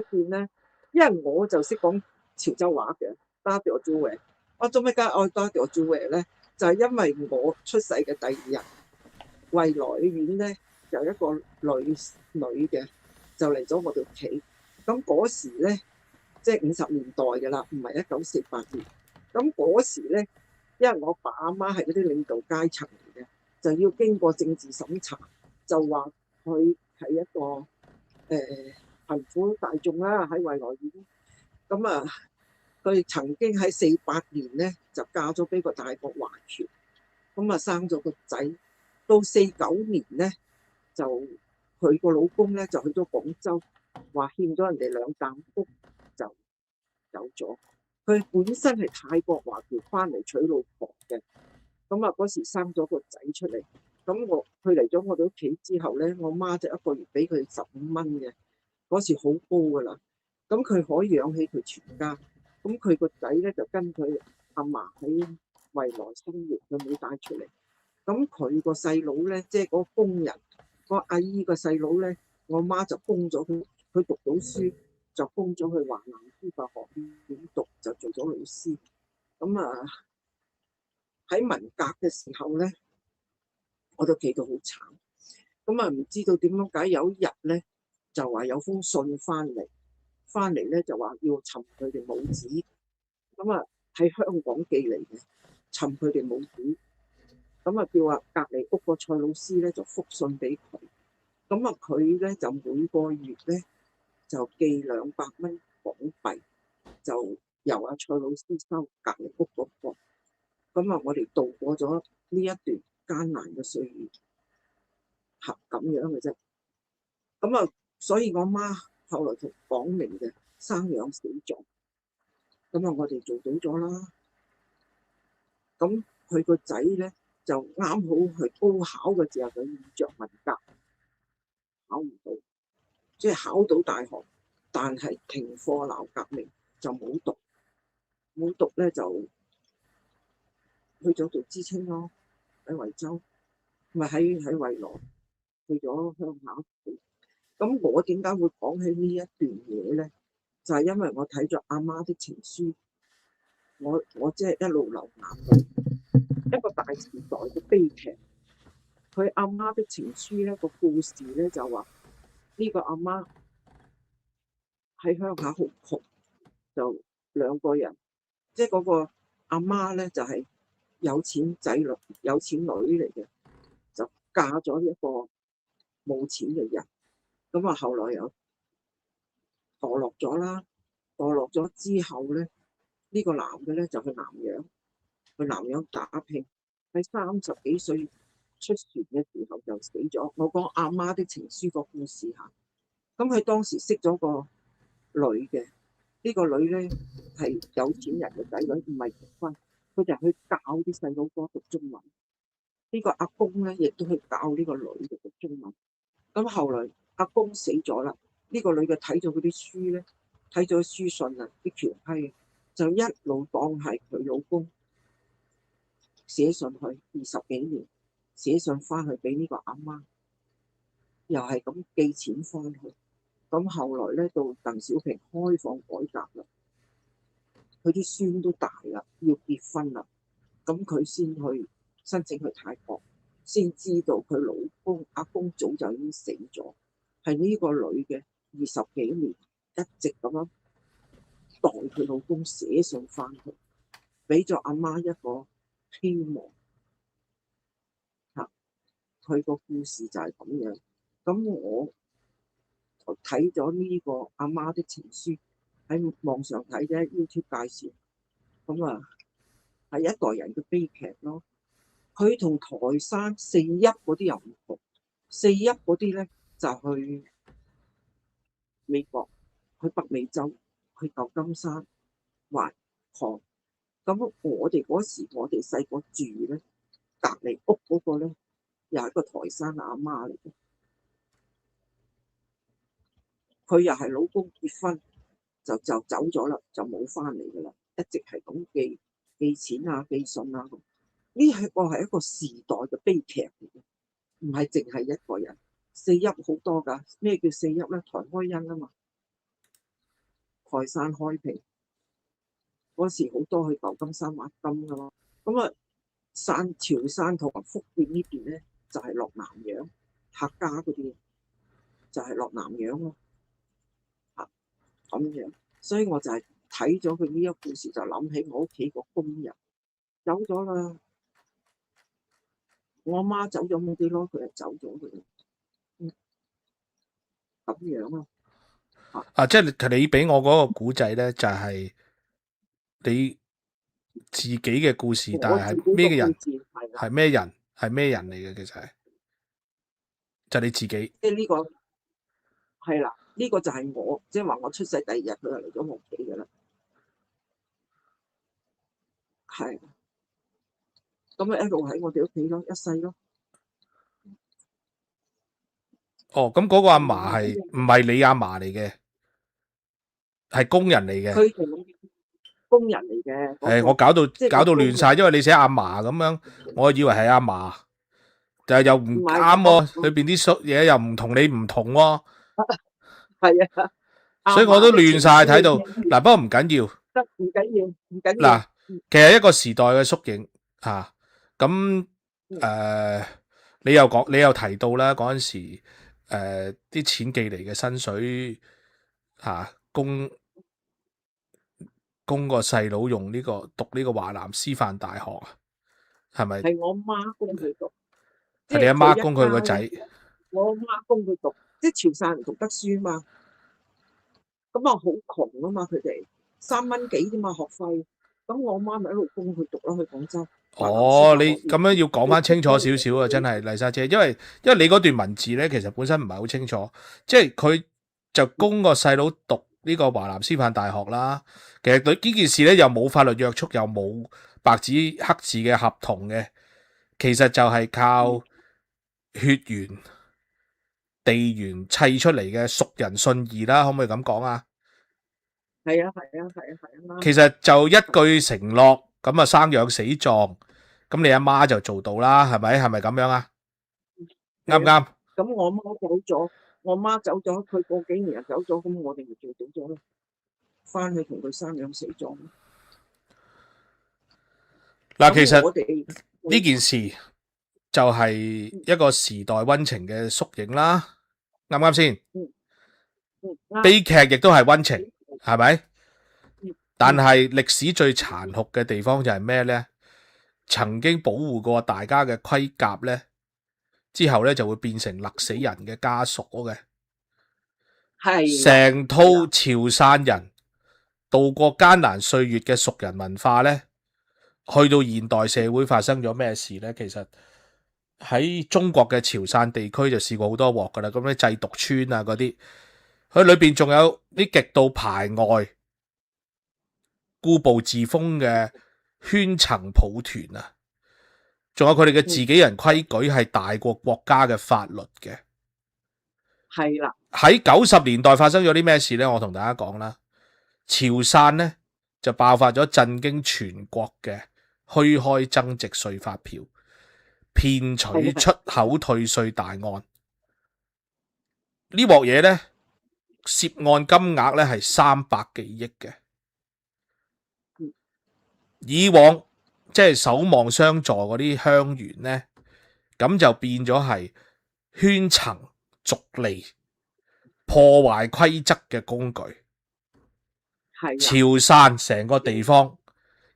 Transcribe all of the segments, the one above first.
段咧，因為我就識講潮州話嘅，打掉做嘅。我做咩解愛打掉做嘅咧？就係、因為我出世嘅第二日，惠來縣咧有一個女嘅就嚟咗我哋屋企。咁嗰時咧，即係50年代嘅啦，唔係1948年。咁嗰時咧，因為我爸阿媽係嗰啲領導階層嚟嘅，就要經過政治審查，就話佢係一個貧苦大眾啦，喺惠來縣。咁啊，佢曾經喺48年咧就嫁咗俾個大國華僑，咁啊生咗個仔。到49年咧，就佢個老公咧就去咗廣州，話欠咗人哋2擔屋，就走咗。佢本身係泰國華僑翻嚟娶老婆嘅，咁啊嗰時生咗個仔出嚟。咁佢嚟咗我哋屋企之後咧，我媽就一個月俾佢15蚊嘅，嗰時好高噶啦。咁佢可以養起佢全家。咁佢個仔咧就跟佢阿嫲喺惠來生活，佢冇帶出嚟。咁佢個細佬咧，即係嗰個工人，個阿姨個細佬咧，我媽就供咗佢，佢讀到書就供咗去華南師範學院讀，就做咗老師。咁啊喺文革嘅時候咧，我都企到好慘。咁啊唔知道點樣解有一日咧，就話有封信翻嚟咧就話要尋佢哋母子。咁啊喺香港寄嚟嘅，尋佢哋母子。咁啊叫隔離屋個蔡老師咧就覆信俾佢。咁啊佢咧就每個月咧就寄200蚊港幣，就由阿蔡老師收隔離屋嗰個。咁啊我哋度過咗呢一段艱難嘅歲月，咁樣嘅啫。咁啊所以我媽後來就講明嘅，生養死咗。咁啊我哋做到咗啦。咁佢個仔咧就啱好去高考嘅時候，佢遇着文革，考唔到，即係考到大學，但係停課鬧革命就冇讀。冇讀咧就去咗做知青咯，喺惠州，咪喺惠來去咗鄉下。咁我點解會講起呢一段嘢咧？就係、因為我睇咗阿媽的情書，我即係一路流眼淚，一個大時代嘅悲劇。佢阿媽的情書咧個故事咧就話呢個阿媽喺鄉下好窮，就2個人，即係嗰個阿媽咧就係有錢仔女、有錢女嚟嘅，就嫁咗一個冇錢嘅人。咁啊後來又墮落咗啦，墮落咗之後咧，呢個男嘅咧就去南洋打拼，喺30幾歲出船嘅時候就死咗。我講阿媽的情書個故事嚇。咁佢當時識咗個女嘅，呢個女咧係有錢人嘅仔女，唔係結婚，佢就去教啲細佬哥讀中文。呢個阿公咧亦都去教呢個女嘅讀中文。咁後來阿公死咗啦，呢個女嘅睇咗嗰啲書咧，睇咗書信啊，啲橋批就一路當係佢老公，寫信去20幾年，寫信翻去俾呢個阿媽，又係咁寄錢翻去。咁後來咧到鄧小平開放改革啦，佢啲孫都大啦，要結婚啦，咁佢先去申請去泰國，先知道佢老公阿公早就已經死咗。係呢個女嘅20幾年一直咁樣代佢老公寫信翻去，俾咗阿媽一個希望。佢個故事就係咁樣。咁我睇咗呢個阿媽的情書，喺網上睇啫 YouTube 介紹。咁啊係一代人嘅悲劇咯。佢同台山4·1嗰啲又唔同。4·1嗰啲咧就去美國，去北美洲，去舊金山、環礦。咁我哋嗰時我哋細個住咧，隔離屋嗰個咧又係個台山阿媽嚟嘅。佢又係老公結婚就走咗啦，就冇翻嚟噶啦，一直係咁寄錢啊、寄信啊。呢係一個時代嘅悲劇嚟嘅，唔係淨係一個人。4·1好多㗎，咩叫4·1咧？台開恩啊嘛，蓋山開平嗰時好多去舊金山挖金噶嘛，咁啊潮汕同埋福建呢邊咧就係落南洋，客家嗰啲就係落南洋咯，咁樣，所以我就係睇咗佢呢一個故事就諗起我屋企個工人走咗啦，我阿媽走咗冇幾耐佢就走咗佢，咁樣咯。即係你俾我嗰個古仔咧，就係你自己嘅故事，但係咩嘅人？係咩人？係咩人嚟嘅？其實係就係你自己。即係呢個係啦，呢個就係我，即係話我出世第二日佢就嚟咗我屋企噶啦，係。咁啊一路喺我哋屋企咯，一世咯。哦，咁嗰個阿嫲係唔係你阿嫲嚟嘅？係工人嚟嘅。佢係工人嚟嘅。我搞到亂晒，因為你寫阿嫲咁樣，我以為係阿嫲，但係又唔啱喎，裏邊啲嘢又唔同你唔同喎。係啊，所以我都亂晒睇到。嗱，不過唔緊要，唔緊要，唔緊要。嗱，其實一個時代嘅縮影嚇，咁你又提到啦，嗰陣時啲錢寄嚟嘅薪水嚇，供個細佬用讀呢個華南師範大學啊，係咪？係我媽供佢讀，係你阿媽供佢個仔。我阿媽供佢讀，即係潮汕人讀得書嘛。咁啊好窮啊嘛，佢哋3蚊幾啫嘛學費，咁我媽咪一路供佢讀咯，去廣州。哦，你咁樣要講翻清楚少少啊，真係麗莎姐，因為你嗰段文字咧，其實本身唔係好清楚，即係佢就供個細佬讀呢個華南師範大學啦。其實對呢件事咧又冇法律約束，又冇白紙黑字嘅合同嘅，其實就係靠血緣、地緣砌出嚟嘅熟人信義啦，可唔可以咁講啊？係啊。其實就一句承諾，咁啊生養死葬，咁你阿媽就做到啦，係咪？係咪咁樣啊？啱唔啱？咁我媽走咗，佢過幾年又走咗，咁我哋咪做到咗咯，翻去同佢生養死葬。嗱，其實呢件事就係一個時代溫情嘅縮影啦，啱唔啱先？悲劇亦都係溫情，係咪？但係歷史最殘酷嘅地方就係咩呢？曾經保護過大家嘅盔甲呢，之後呢就會變成勒死人嘅枷鎖嘅。係成套潮汕人度過艱難歲月嘅熟人文化呢，去到現代社會發生咗咩事呢？其實喺中國嘅潮汕地區就試過好多鑊噶啦，咁啲製毒村啊嗰啲，佢裏邊仲有啲極度排外、固步自封嘅圈層抱團啊，仲有佢哋嘅自己人規矩係大過國家嘅法律嘅。係啦，喺90年代發生咗啲咩事呢？我同大家講啦，潮汕呢就爆發咗震驚全國嘅虛開增值稅發票、騙取出口退稅大案。呢鑊嘢呢，涉案金額呢係300幾億嘅。以往即係守望相助嗰啲鄉員呢，咁就變咗係圈層逐利、破壞規則嘅工具。潮汕成個地方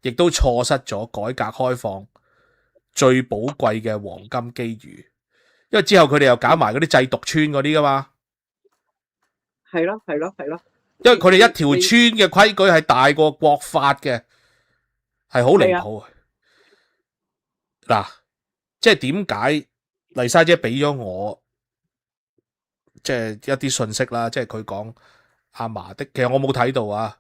亦都錯失咗改革開放最寶貴嘅黃金機遇，因為之後佢哋又搞埋嗰啲製毒村嗰啲噶嘛。係咯，因為佢哋一條村嘅規矩係大過國法嘅，係好離譜。嗱，即係點解麗莎姐俾咗我即係一啲信息啦，即係佢講阿嫲的，其實我冇睇到啊，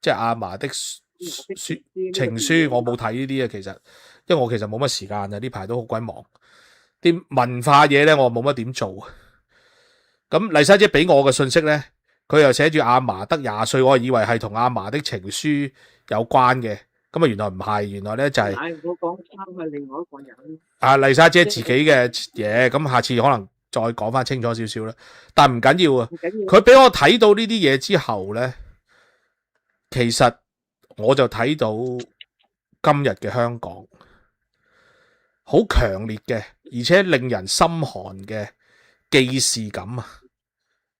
即係阿嫲的情書，我冇睇呢啲啊。其實因為我其實冇乜時間啊，呢排都好鬼忙，啲文化嘢咧我冇乜點做。咁麗莎姐俾我嘅信息咧，佢又寫住阿嫲得20歲，我以為係同阿嫲的情書有關嘅。咁啊，原來唔係，原來咧就係我講翻係另外一個人。麗莎姐自己嘅嘢，咁下次可能再講翻清楚少少啦。但唔緊要啊，佢俾我睇到呢啲嘢之後咧，其實我就睇到今日嘅香港好強烈嘅，而且令人心寒嘅既視感啊！